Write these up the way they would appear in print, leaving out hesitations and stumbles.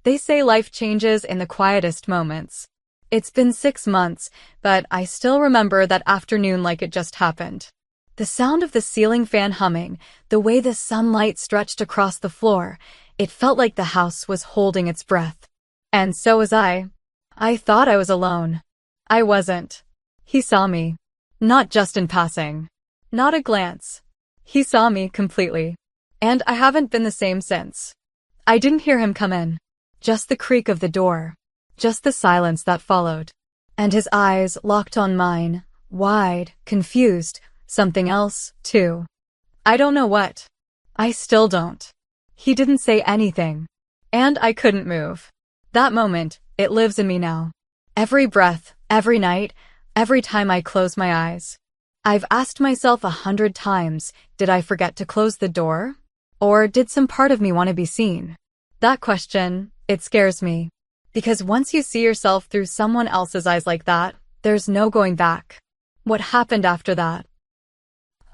They say life changes in the quietest moments. It's been 6 months, but I still remember that afternoon like it just happened. The sound of the ceiling fan humming, the way the sunlight stretched across the floor, it felt like the house was holding its breath. And so was I. I thought I was alone. I wasn't. He saw me. Not just in passing. Not a glance. He saw me completely. And I haven't been the same since. I didn't hear him come in. Just the creak of the door. Just the silence that followed. And his eyes locked on mine, wide, confused, something else, too. I don't know what. I still don't. He didn't say anything. And I couldn't move. That moment, it lives in me now. Every breath, every night, every time I close my eyes. I've asked myself 100 times, did I forget to close the door? Or did some part of me want to be seen? That question, it scares me. Because once you see yourself through someone else's eyes like that, there's no going back. What happened after that?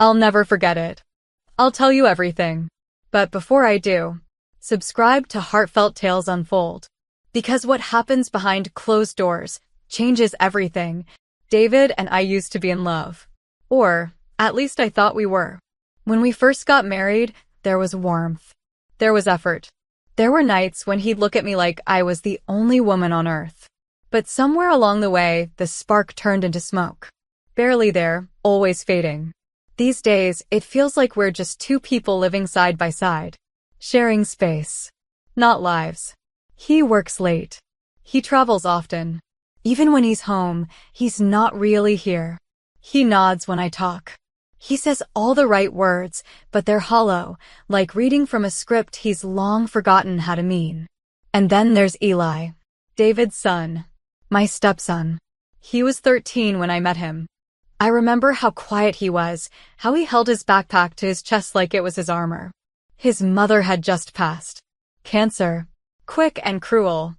I'll never forget it. I'll tell you everything. But before I do, subscribe to Heartfelt Tales Unfold. Because what happens behind closed doors changes everything. David and I used to be in love. Or, at least I thought we were. When we first got married, there was warmth. There was effort. There were nights when he'd look at me like I was the only woman on earth. But somewhere along the way, the spark turned into smoke. Barely there, always fading. These days, it feels like we're just two people living side by side. Sharing space. Not lives. He works late. He travels often. Even when he's home, he's not really here. He nods when I talk. He says all the right words, but they're hollow, like reading from a script he's long forgotten how to mean. And then there's Eli, David's son, my stepson. He was 13 when I met him. I remember how quiet he was, how he held his backpack to his chest like it was his armor. His mother had just passed. Cancer. Quick and cruel.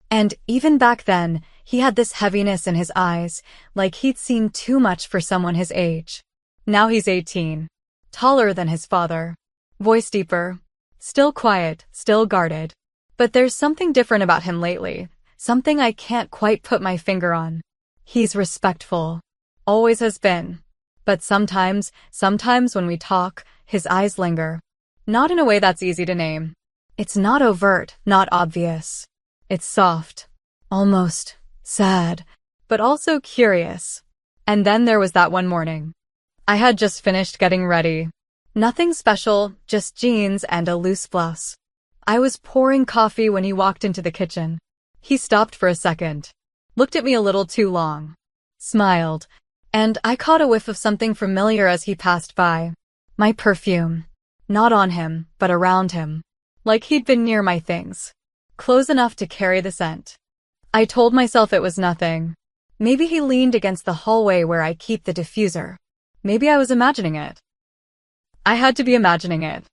And even back then, he had this heaviness in his eyes, like he'd seen too much for someone his age. Now he's 18. Taller than his father. Voice deeper. Still quiet, still guarded. But there's something different about him lately. Something I can't quite put my finger on. He's respectful. Always has been. But sometimes when we talk, his eyes linger. Not in a way that's easy to name. It's not overt, not obvious. It's soft. Almost sad. But also curious. And then there was that one morning. I had just finished getting ready. Nothing special, just jeans and a loose blouse. I was pouring coffee when he walked into the kitchen. He stopped for a second. Looked at me a little too long. Smiled. And I caught a whiff of something familiar as he passed by. My perfume. Not on him, but around him. Like he'd been near my things. Close enough to carry the scent. I told myself it was nothing. Maybe he leaned against the hallway where I keep the diffuser. Maybe I was imagining it. I had to be imagining it.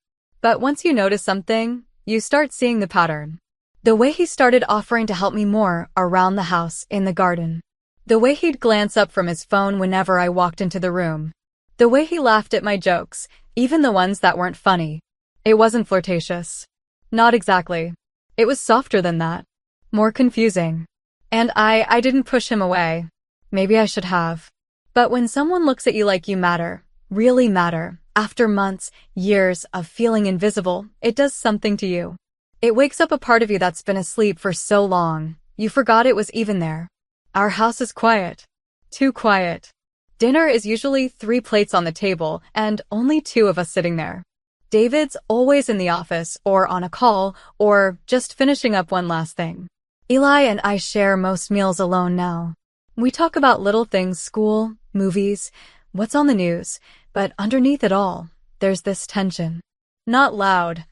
But once you notice something, you start seeing the pattern. The way he started offering to help me more around the house, in the garden. The way he'd glance up from his phone whenever I walked into the room. The way he laughed at my jokes, even the ones that weren't funny. It wasn't flirtatious. Not exactly. It was softer than that. More confusing. And I didn't push him away. Maybe I should have. But when someone looks at you like you matter, really matter, after months, years of feeling invisible, it does something to you. It wakes up a part of you that's been asleep for so long, you forgot it was even there. Our house is quiet. Too quiet. Dinner is usually 3 plates on the table and only 2 of us sitting there. David's always in the office or on a call or just finishing up one last thing. Eli and I share most meals alone now. We talk about little things, school, movies, what's on the news, but underneath it all, there's this tension. Not loud.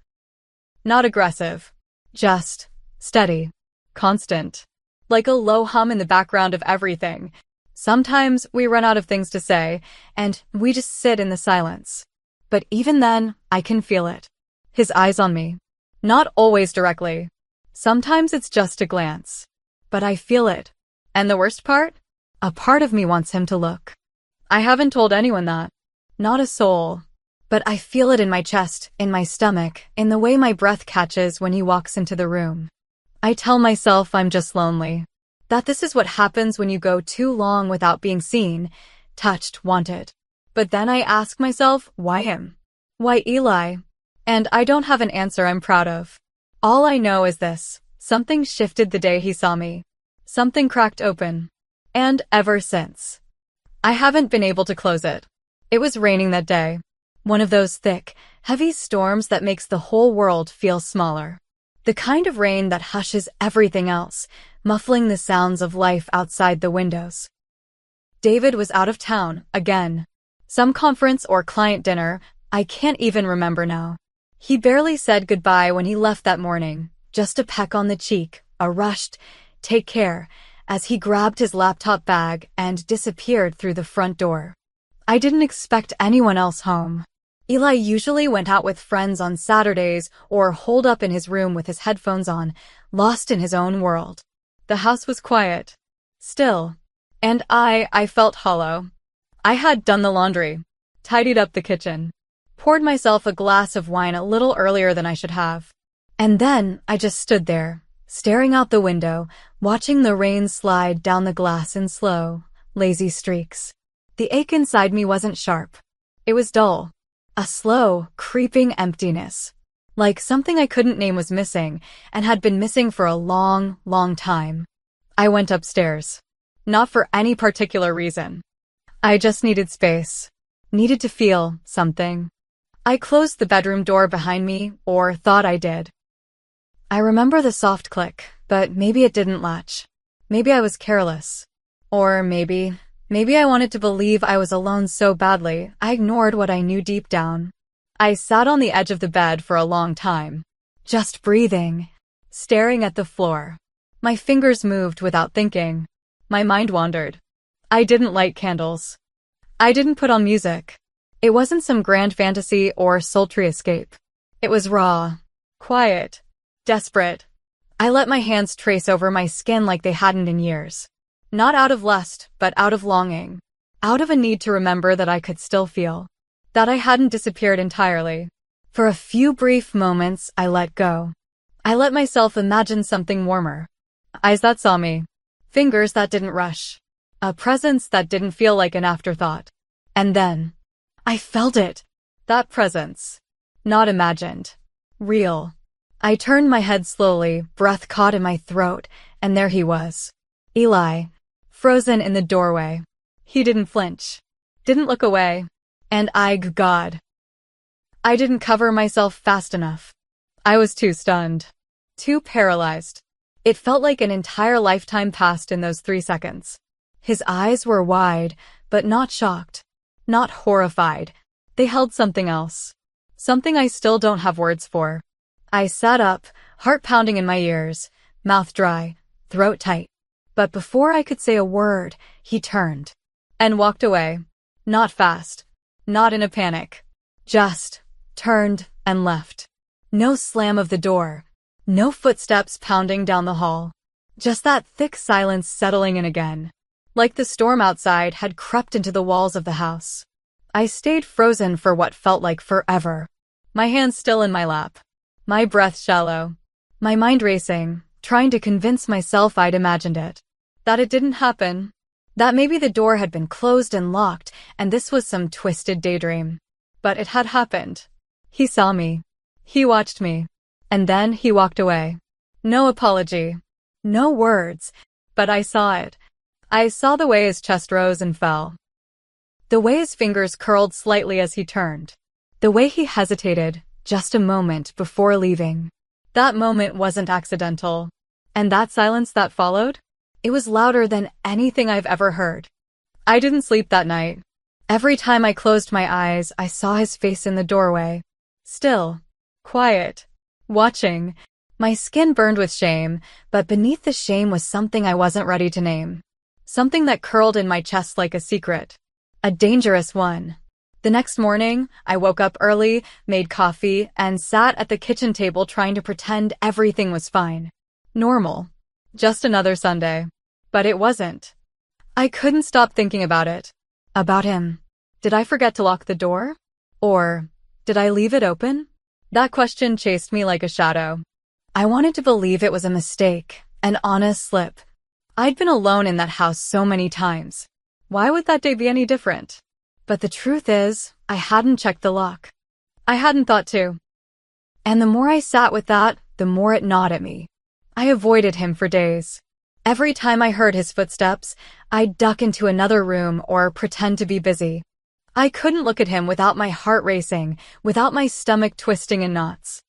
Not aggressive. Just steady. Constant. Like a low hum in the background of everything. Sometimes we run out of things to say, and we just sit in the silence. But even then, I can feel it. His eyes on me. Not always directly. Sometimes it's just a glance. But I feel it. And the worst part? A part of me wants him to look. I haven't told anyone that. Not a soul. But I feel it in my chest, in my stomach, in the way my breath catches when he walks into the room. I tell myself I'm just lonely. That this is what happens when you go too long without being seen, touched, wanted. But then I ask myself, why him? Why Eli? And I don't have an answer I'm proud of. All I know is this: something shifted the day he saw me. Something cracked open. And ever since, I haven't been able to close it. It was raining that day. One of those thick, heavy storms that makes the whole world feel smaller. The kind of rain that hushes everything else, muffling the sounds of life outside the windows. David was out of town, again. Some conference or client dinner, I can't even remember now. He barely said goodbye when he left that morning, just a peck on the cheek, a rushed, "Take care," as he grabbed his laptop bag and disappeared through the front door. I didn't expect anyone else home. Eli usually went out with friends on Saturdays or holed up in his room with his headphones on, lost in his own world. The house was quiet, still, and I felt hollow. I had done the laundry, tidied up the kitchen, poured myself a glass of wine a little earlier than I should have. And then I just stood there, staring out the window, watching the rain slide down the glass in slow, lazy streaks. The ache inside me wasn't sharp. It was dull. A slow, creeping emptiness. Like something I couldn't name was missing, and had been missing for a long, long time. I went upstairs. Not for any particular reason. I just needed space. Needed to feel something. I closed the bedroom door behind me, or thought I did. I remember the soft click, but maybe it didn't latch. Maybe I was careless. Or maybe I wanted to believe I was alone so badly, I ignored what I knew deep down. I sat on the edge of the bed for a long time. Just breathing. Staring at the floor. My fingers moved without thinking. My mind wandered. I didn't light candles. I didn't put on music. It wasn't some grand fantasy or sultry escape. It was raw. Quiet. Desperate. I let my hands trace over my skin like they hadn't in years. Not out of lust, but out of longing. Out of a need to remember that I could still feel. That I hadn't disappeared entirely. For a few brief moments, I let go. I let myself imagine something warmer. Eyes that saw me. Fingers that didn't rush. A presence that didn't feel like an afterthought. And then, I felt it. That presence. Not imagined. Real. I turned my head slowly, breath caught in my throat, and there he was. Eli. Frozen in the doorway. He didn't flinch. Didn't look away. And God. I didn't cover myself fast enough. I was too stunned. Too paralyzed. It felt like an entire lifetime passed in those 3 seconds. His eyes were wide, but not shocked. Not horrified. They held something else. Something I still don't have words for. I sat up, heart pounding in my ears, mouth dry, throat tight. But before I could say a word, he turned. And walked away. Not fast. Not in a panic. Just turned and left. No slam of the door. No footsteps pounding down the hall. Just that thick silence settling in again. Like the storm outside had crept into the walls of the house. I stayed frozen for what felt like forever. My hands still in my lap. My breath shallow. My mind racing, trying to convince myself I'd imagined it. That it didn't happen. That maybe the door had been closed and locked, and this was some twisted daydream. But it had happened. He saw me. He watched me. And then he walked away. No apology. No words. But I saw it. I saw the way his chest rose and fell. The way his fingers curled slightly as he turned. The way he hesitated, just a moment before leaving. That moment wasn't accidental. And that silence that followed? It was louder than anything I've ever heard. I didn't sleep that night. Every time I closed my eyes, I saw his face in the doorway. Still. Quiet. Watching. My skin burned with shame, but beneath the shame was something I wasn't ready to name. Something that curled in my chest like a secret. A dangerous one. The next morning, I woke up early, made coffee, and sat at the kitchen table trying to pretend everything was fine. Normal. Just another Sunday. But it wasn't. I couldn't stop thinking about it. About him. Did I forget to lock the door? Or did I leave it open? That question chased me like a shadow. I wanted to believe it was a mistake, an honest slip. I'd been alone in that house so many times. Why would that day be any different? But the truth is, I hadn't checked the lock. I hadn't thought to. And the more I sat with that, the more it gnawed at me. I avoided him for days. Every time I heard his footsteps, I'd duck into another room or pretend to be busy. I couldn't look at him without my heart racing, without my stomach twisting in knots.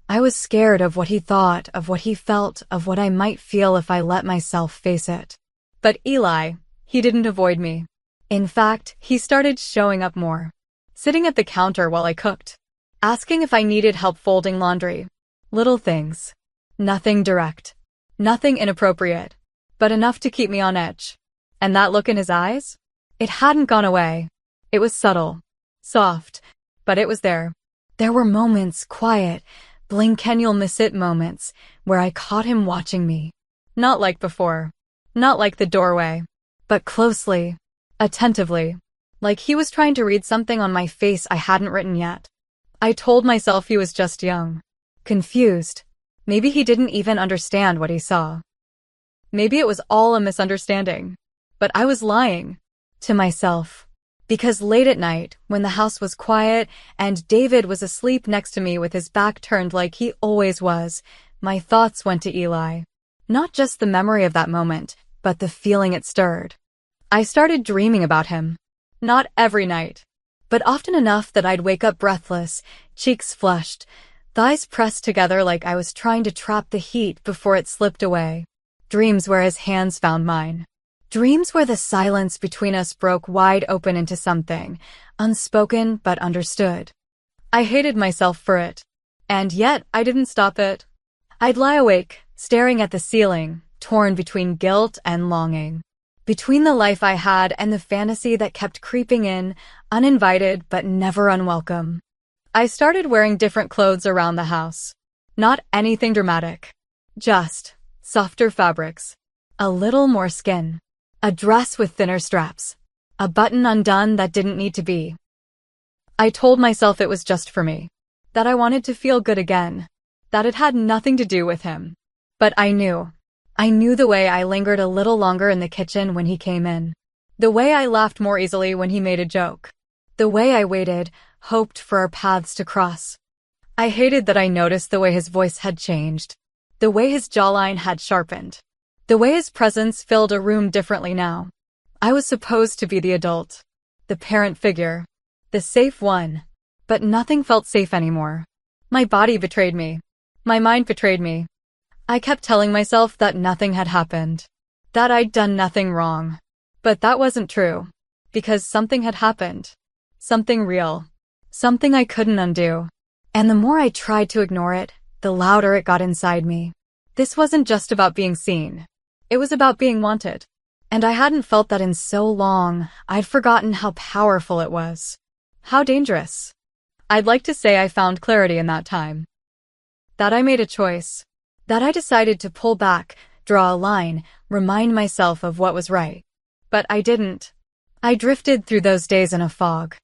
I was scared of what he thought, of what he felt, of what I might feel if I let myself face it. But Eli, he didn't avoid me. In fact, he started showing up more. Sitting at the counter while I cooked. Asking if I needed help folding laundry. Little things. Nothing direct. Nothing inappropriate. But enough to keep me on edge. And that look in his eyes? It hadn't gone away. It was subtle. Soft. But it was there. There were moments, quiet, blink-and-you'll-miss-it moments, where I caught him watching me. Not like before. Not like the doorway. But closely. Attentively. Like he was trying to read something on my face I hadn't written yet. I told myself he was just young. Confused. Maybe he didn't even understand what he saw. Maybe it was all a misunderstanding. But I was lying. To myself. Because late at night, when the house was quiet and David was asleep next to me with his back turned like he always was, my thoughts went to Eli. Not just the memory of that moment, but the feeling it stirred. I started dreaming about him. Not every night. But often enough that I'd wake up breathless, cheeks flushed, thighs pressed together like I was trying to trap the heat before it slipped away. Dreams where his hands found mine. Dreams where the silence between us broke wide open into something, unspoken but understood. I hated myself for it. And yet, I didn't stop it. I'd lie awake, staring at the ceiling, torn between guilt and longing. Between the life I had and the fantasy that kept creeping in, uninvited but never unwelcome. I started wearing different clothes around the house. Not anything dramatic. Just softer fabrics. A little more skin. A dress with thinner straps. A button undone that didn't need to be. I told myself it was just for me. That I wanted to feel good again. That it had nothing to do with him. But I knew. I knew the way I lingered a little longer in the kitchen when he came in. The way I laughed more easily when he made a joke. The way I waited, hoped for our paths to cross. I hated that I noticed the way his voice had changed. The way his jawline had sharpened. The way his presence filled a room differently now. I was supposed to be the adult. The parent figure. The safe one. But nothing felt safe anymore. My body betrayed me. My mind betrayed me. I kept telling myself that nothing had happened. That I'd done nothing wrong. But that wasn't true. Because something had happened. Something real. Something I couldn't undo. And the more I tried to ignore it, the louder it got inside me. This wasn't just about being seen. It was about being wanted. And I hadn't felt that in so long, I'd forgotten how powerful it was. How dangerous. I'd like to say I found clarity in that time. That I made a choice. That I decided to pull back, draw a line, remind myself of what was right. But I didn't. I drifted through those days in a fog.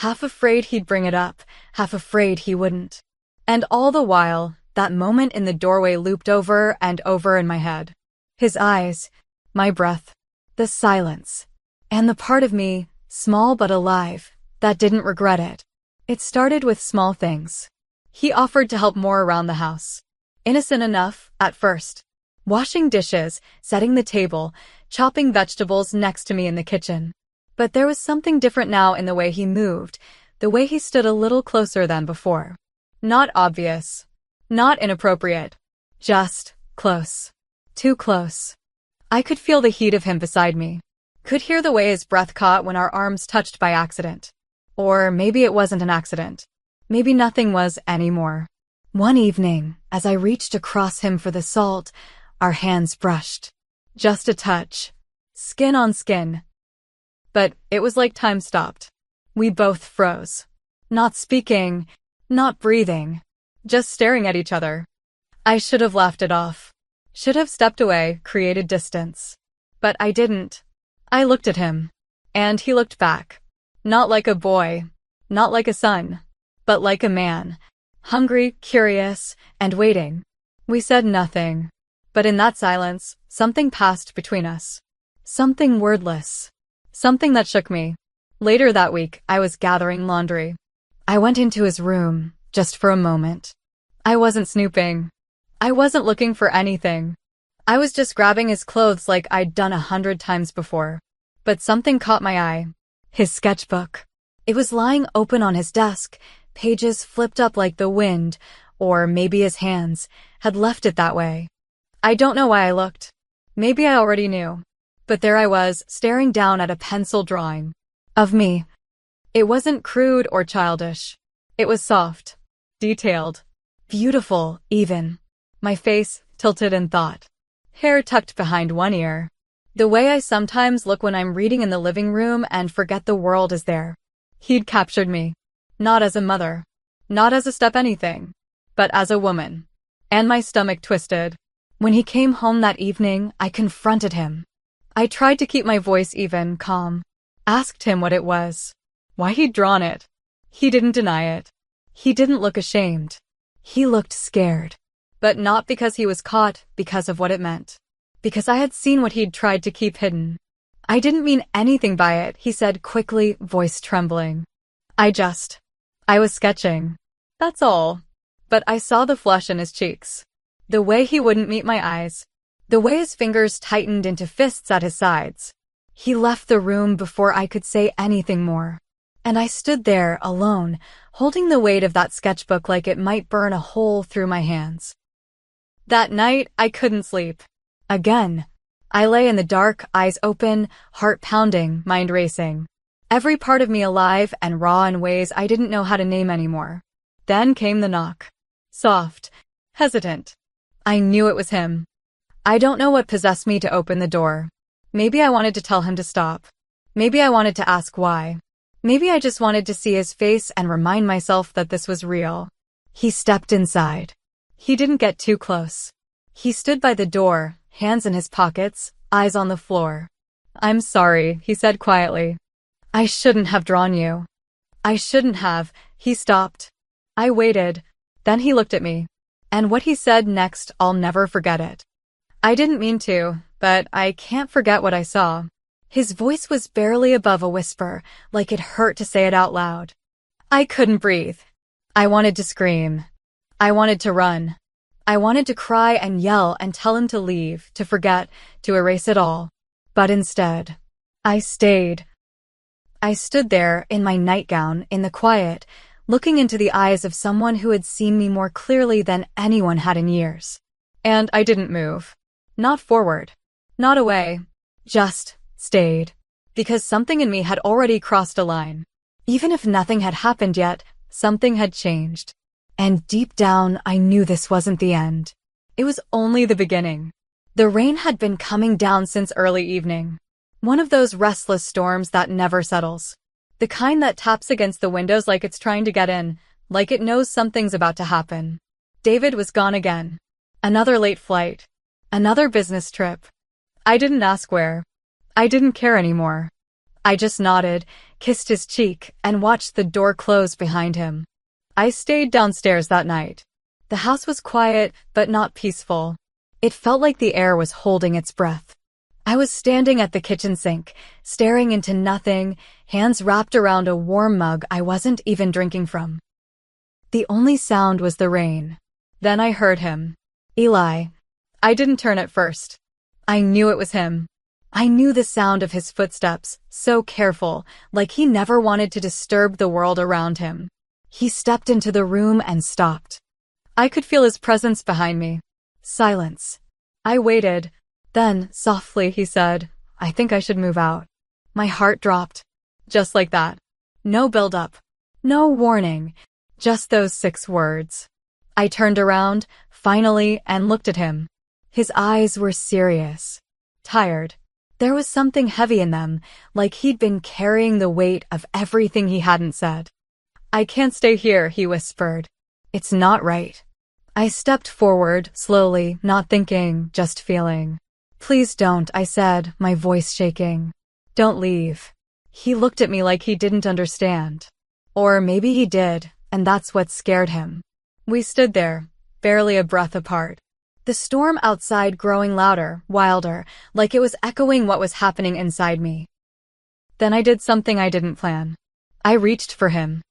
Half afraid he'd bring it up, half afraid he wouldn't. And all the while, that moment in the doorway looped over and over in my head. His eyes, my breath, the silence, and the part of me, small but alive, that didn't regret it. It started with small things. He offered to help more around the house. Innocent enough, at first. Washing dishes, setting the table, chopping vegetables next to me in the kitchen. But there was something different now in the way he moved, the way he stood a little closer than before. Not obvious. Not inappropriate. Just close. Too close. I could feel the heat of him beside me. Could hear the way his breath caught when our arms touched by accident. Or maybe it wasn't an accident. Maybe nothing was anymore. One evening, as I reached across him for the salt, our hands brushed. Just a touch. Skin on skin. But it was like time stopped. We both froze. Not speaking, not breathing. Just staring at each other. I should have laughed it off. Should have stepped away, created distance. But I didn't. I looked at him. And he looked back. Not like a boy. Not like a son. But like a man. Hungry, curious, and waiting. We said nothing. But in that silence, something passed between us. Something wordless. Something that shook me. Later that week, I was gathering laundry. I went into his room, just for a moment. I wasn't snooping. I wasn't looking for anything. I was just grabbing his clothes like I'd done 100 times before. But something caught my eye. His sketchbook. It was lying open on his desk, pages flipped up like the wind, or maybe his hands had left it that way. I don't know why I looked. Maybe I already knew. But there I was, staring down at a pencil drawing. Of me. It wasn't crude or childish. It was soft. Detailed. Beautiful, even. My face tilted in thought. Hair tucked behind one ear. The way I sometimes look when I'm reading in the living room and forget the world is there. He'd captured me. Not as a mother. Not as a step anything. But as a woman. And my stomach twisted. When he came home that evening, I confronted him. I tried to keep my voice even, calm. Asked him what it was. Why he'd drawn it. He didn't deny it. He didn't look ashamed. He looked scared. But not because he was caught, because of what it meant. Because I had seen what he'd tried to keep hidden. I didn't mean anything by it, he said quickly, voice trembling. I was sketching. That's all. But I saw the flush in his cheeks. The way he wouldn't meet my eyes. The way his fingers tightened into fists at his sides. He left the room before I could say anything more. And I stood there, alone, holding the weight of that sketchbook like it might burn a hole through my hands. That night, I couldn't sleep. Again. I lay in the dark, eyes open, heart pounding, mind racing. Every part of me alive and raw in ways I didn't know how to name anymore. Then came the knock. Soft. Hesitant. I knew it was him. I don't know what possessed me to open the door. Maybe I wanted to tell him to stop. Maybe I wanted to ask why. Maybe I just wanted to see his face and remind myself that this was real. He stepped inside. He didn't get too close. He stood by the door, hands in his pockets, eyes on the floor. I'm sorry, he said quietly. I shouldn't have drawn you. I shouldn't have. He stopped. I waited. Then he looked at me. And what he said next, I'll never forget it. I didn't mean to, but I can't forget what I saw. His voice was barely above a whisper, like it hurt to say it out loud. I couldn't breathe. I wanted to scream. I wanted to run. I wanted to cry and yell and tell him to leave, to forget, to erase it all. But instead, I stayed. I stood there, in my nightgown, in the quiet, looking into the eyes of someone who had seen me more clearly than anyone had in years. And I didn't move. Not forward. Not away. Just stayed. Because something in me had already crossed a line. Even if nothing had happened yet, something had changed. And deep down, I knew this wasn't the end. It was only the beginning. The rain had been coming down since early evening. One of those restless storms that never settles. The kind that taps against the windows like it's trying to get in, like it knows something's about to happen. David was gone again. Another late flight. Another business trip. I didn't ask where. I didn't care anymore. I just nodded, kissed his cheek, and watched the door close behind him. I stayed downstairs that night. The house was quiet, but not peaceful. It felt like the air was holding its breath. I was standing at the kitchen sink, staring into nothing, hands wrapped around a warm mug I wasn't even drinking from. The only sound was the rain. Then I heard him. Eli. I didn't turn at first. I knew it was him. I knew the sound of his footsteps, so careful, like he never wanted to disturb the world around him. He stepped into the room and stopped. I could feel his presence behind me. Silence. I waited. Then, softly, he said, I think I should move out. My heart dropped. Just like that. No build-up. No warning. Just those 6 words. I turned around, finally, and looked at him. His eyes were serious. Tired. There was something heavy in them, like he'd been carrying the weight of everything he hadn't said. I can't stay here, he whispered. It's not right. I stepped forward, slowly, not thinking, just feeling. Please don't, I said, my voice shaking. Don't leave. He looked at me like he didn't understand. Or maybe he did, and that's what scared him. We stood there, barely a breath apart. The storm outside growing louder, wilder, like it was echoing what was happening inside me. Then I did something I didn't plan. I reached for him.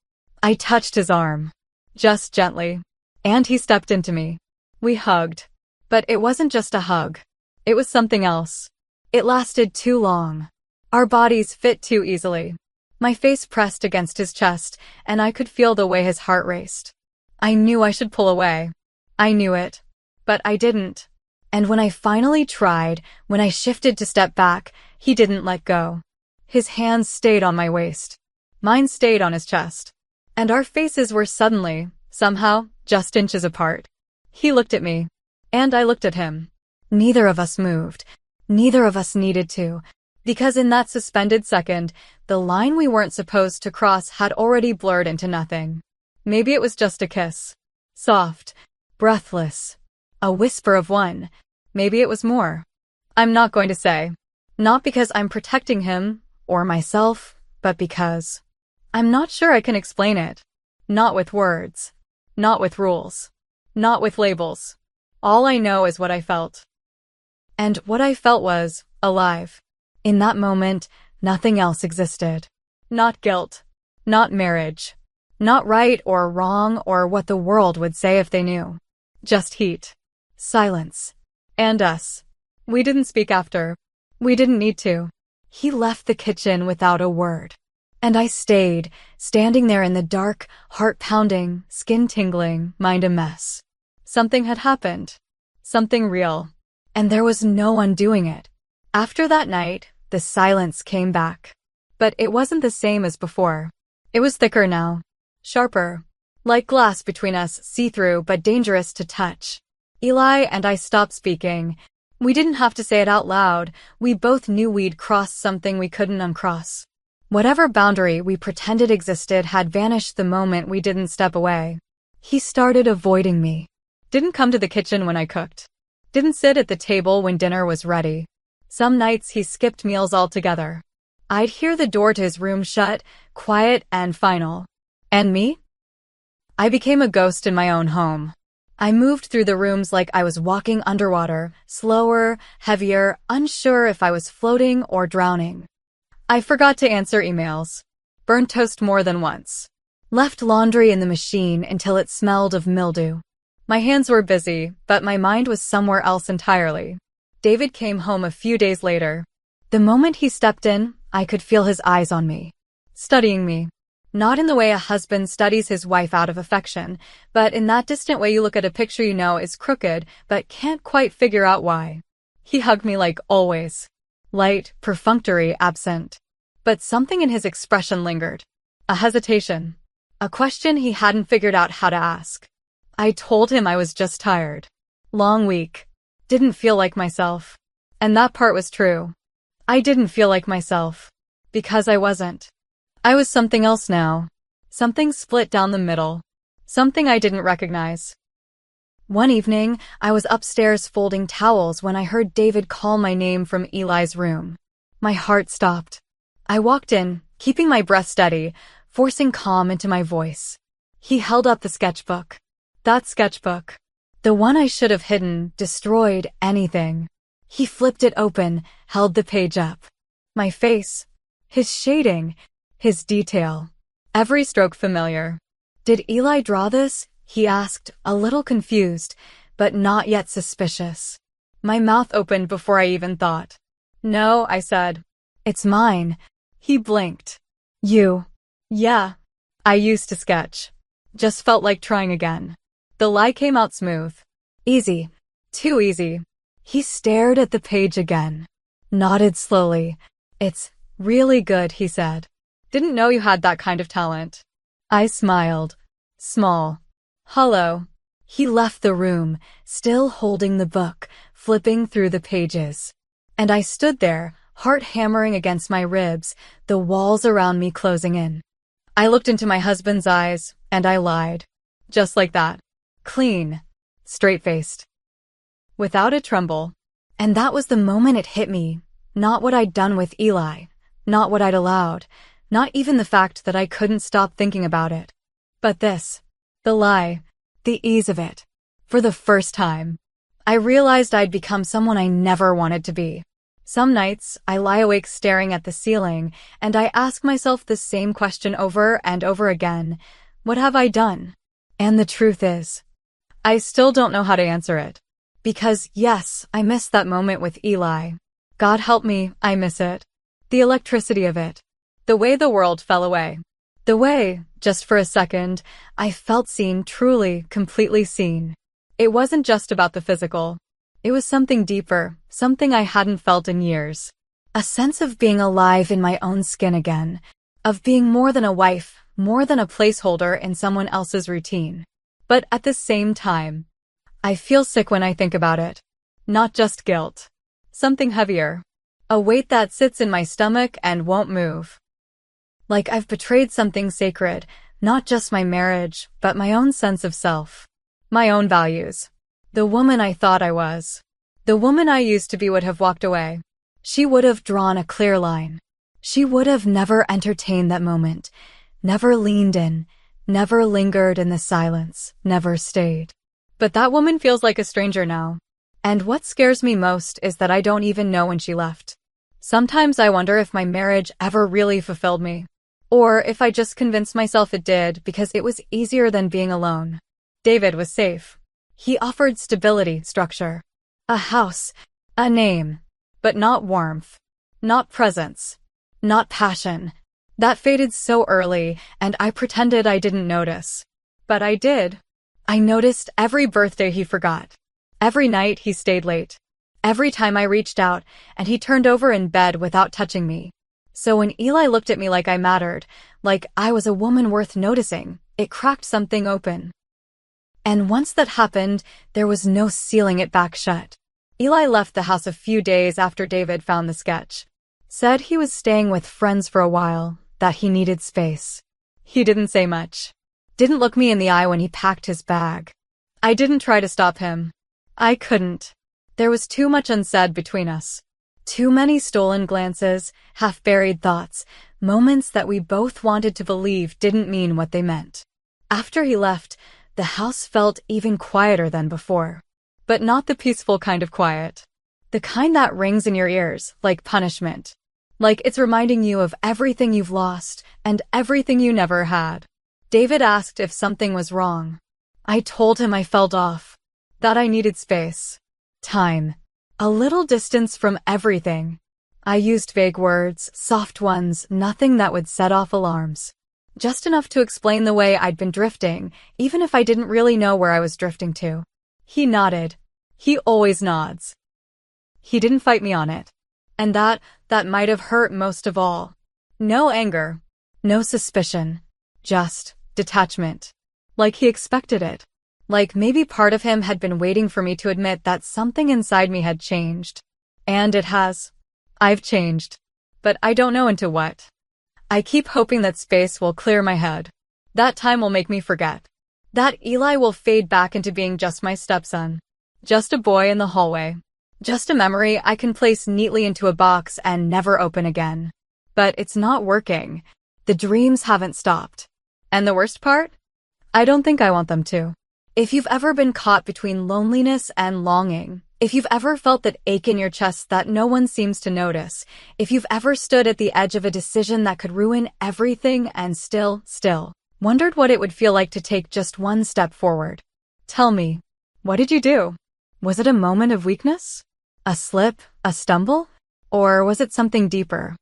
I touched his arm. Just gently. And he stepped into me. We hugged. But it wasn't just a hug. It was something else. It lasted too long. Our bodies fit too easily. My face pressed against his chest, and I could feel the way his heart raced. I knew I should pull away. I knew it. But I didn't. And when I finally tried, when I shifted to step back, he didn't let go. His hands stayed on my waist. Mine stayed on his chest. And our faces were suddenly, somehow, just inches apart. He looked at me. And I looked at him. Neither of us moved. Neither of us needed to. Because in that suspended second, the line we weren't supposed to cross had already blurred into nothing. Maybe it was just a kiss. Soft. Breathless. A whisper of one. Maybe it was more. I'm not going to say. Not because I'm protecting him, or myself, but because I'm not sure I can explain it. Not with words. Not with rules. Not with labels. All I know is what I felt. And what I felt was alive. In that moment, nothing else existed. Not guilt. Not marriage. Not right or wrong or what the world would say if they knew. Just heat. Silence. And us. We didn't speak after. We didn't need to. He left the kitchen without a word. And I stayed, standing there in the dark, heart-pounding, skin-tingling, mind a mess. Something had happened. Something real. And there was no undoing it. After that night, the silence came back. But it wasn't the same as before. It was thicker now. Sharper. Like glass between us, see-through but dangerous to touch. Eli and I stopped speaking. We didn't have to say it out loud. We both knew we'd crossed something we couldn't uncross. Whatever boundary we pretended existed had vanished the moment we didn't step away. He started avoiding me. Didn't come to the kitchen when I cooked. Didn't sit at the table when dinner was ready. Some nights he skipped meals altogether. I'd hear the door to his room shut, quiet and final. And me? I became a ghost in my own home. I moved through the rooms like I was walking underwater, slower, heavier, unsure if I was floating or drowning. I forgot to answer emails. Burned toast more than once. Left laundry in the machine until it smelled of mildew. My hands were busy, but my mind was somewhere else entirely. David came home a few days later. The moment he stepped in, I could feel his eyes on me. Studying me. Not in the way a husband studies his wife out of affection, but in that distant way you look at a picture you know is crooked, but can't quite figure out why. He hugged me like always. Light, perfunctory, absent. But something in his expression lingered. A hesitation. A question he hadn't figured out how to ask. I told him I was just tired. Long week. Didn't feel like myself. And that part was true. I didn't feel like myself. Because I wasn't. I was something else now. Something split down the middle. Something I didn't recognize. One evening, I was upstairs folding towels when I heard David call my name from Eli's room. My heart stopped. I walked in, keeping my breath steady, forcing calm into my voice. He held up the sketchbook. That sketchbook. The one I should have hidden, destroyed, anything. He flipped it open, held the page up. My face. His shading. His detail. Every stroke familiar. Did Eli draw this? He asked, a little confused, but not yet suspicious. My mouth opened before I even thought. No, I said. It's mine. He blinked. You. Yeah. I used to sketch. Just felt like trying again. The lie came out smooth. Easy. Too easy. He stared at the page again. Nodded slowly. It's really good, he said. Didn't know you had that kind of talent. I smiled. Small. Hollow. He left the room, still holding the book, flipping through the pages. And I stood there, heart hammering against my ribs, the walls around me closing in. I looked into my husband's eyes, and I lied. Just like that. Clean. Straight-faced. Without a tremble. And that was the moment it hit me. Not what I'd done with Eli. Not what I'd allowed. Not even the fact that I couldn't stop thinking about it. But this. The lie. The ease of it. For the first time. I realized I'd become someone I never wanted to be. Some nights, I lie awake staring at the ceiling, and I ask myself the same question over and over again. What have I done? And the truth is, I still don't know how to answer it. Because, yes, I miss that moment with Eli. God help me, I miss it. The electricity of it. The way the world fell away. The way, just for a second, I felt seen, truly, completely seen. It wasn't just about the physical. It was something deeper, something I hadn't felt in years. A sense of being alive in my own skin again. Of being more than a wife, more than a placeholder in someone else's routine. But at the same time, I feel sick when I think about it. Not just guilt. Something heavier. A weight that sits in my stomach and won't move. Like I've betrayed something sacred, not just my marriage, but my own sense of self. My own values. The woman I thought I was. The woman I used to be would have walked away. She would have drawn a clear line. She would have never entertained that moment, never leaned in, never lingered in the silence, never stayed. But that woman feels like a stranger now. And what scares me most is that I don't even know when she left. Sometimes I wonder if my marriage ever really fulfilled me. Or if I just convinced myself it did because it was easier than being alone. David was safe. He offered stability, structure. A house, a name. But not warmth. Not presence. Not passion. That faded so early, and I pretended I didn't notice. But I did. I noticed every birthday he forgot. Every night he stayed late. Every time I reached out, and he turned over in bed without touching me. So when Eli looked at me like I mattered, like I was a woman worth noticing, it cracked something open. And once that happened, there was no sealing it back shut. Eli left the house a few days after David found the sketch. Said he was staying with friends for a while, that he needed space. He didn't say much. Didn't look me in the eye when he packed his bag. I didn't try to stop him. I couldn't. There was too much unsaid between us. Too many stolen glances, half-buried thoughts, moments that we both wanted to believe didn't mean what they meant. After he left, the house felt even quieter than before. But not the peaceful kind of quiet. The kind that rings in your ears, like punishment. Like it's reminding you of everything you've lost and everything you never had. David asked if something was wrong. I told him I felt off. That I needed space. Time. A little distance from everything. I used vague words, soft ones, nothing that would set off alarms. Just enough to explain the way I'd been drifting, even if I didn't really know where I was drifting to. He nodded. He always nods. He didn't fight me on it. And that might have hurt most of all. No anger. No suspicion. Just detachment. Like he expected it. Like maybe part of him had been waiting for me to admit that something inside me had changed. And it has. I've changed. But I don't know into what. I keep hoping that space will clear my head. That time will make me forget. That Eli will fade back into being just my stepson. Just a boy in the hallway. Just a memory I can place neatly into a box and never open again. But it's not working. The dreams haven't stopped. And the worst part? I don't think I want them to. If you've ever been caught between loneliness and longing, if you've ever felt that ache in your chest that no one seems to notice, if you've ever stood at the edge of a decision that could ruin everything and still wondered what it would feel like to take just one step forward. Tell me, what did you do? Was it a moment of weakness? A slip? A stumble? Or was it something deeper?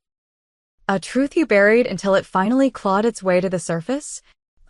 A truth you buried until it finally clawed its way to the surface?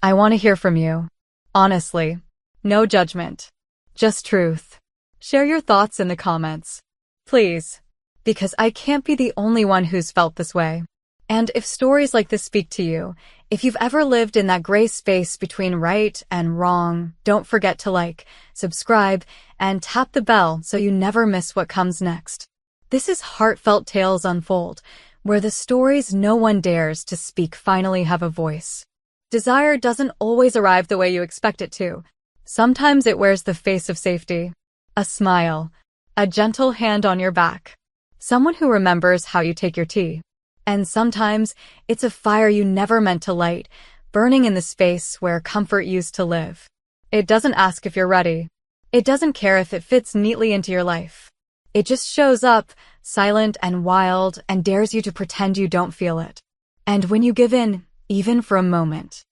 I want to hear from you. Honestly. No judgment. Just truth. Share your thoughts in the comments. Please. Because I can't be the only one who's felt this way. And if stories like this speak to you, if you've ever lived in that gray space between right and wrong, don't forget to like, subscribe, and tap the bell so you never miss what comes next. This is Heartfelt Tales Unfold, where the stories no one dares to speak finally have a voice. Desire doesn't always arrive the way you expect it to. Sometimes it wears the face of safety. A smile. A gentle hand on your back. Someone who remembers how you take your tea. And sometimes it's a fire you never meant to light, burning in the space where comfort used to live. It doesn't ask if you're ready. It doesn't care if it fits neatly into your life. It just shows up, silent and wild, and dares you to pretend you don't feel it. And when you give in, even for a moment,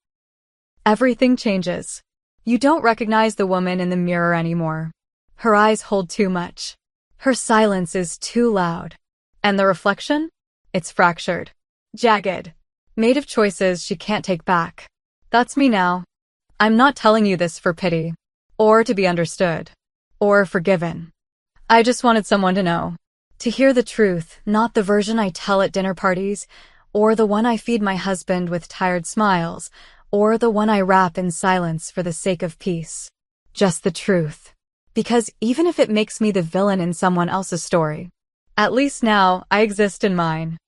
everything changes. You don't recognize the woman in the mirror anymore. Her eyes hold too much. Her silence is too loud. And the reflection? It's fractured, jagged, made of choices she can't take back. That's me now. I'm not telling you this for pity, or to be understood, or forgiven. I just wanted someone to know. To hear the truth, not the version I tell at dinner parties, or the one I feed my husband with tired smiles, or the one I wrap in silence for the sake of peace. Just the truth. Because even if it makes me the villain in someone else's story, at least now I exist in mine.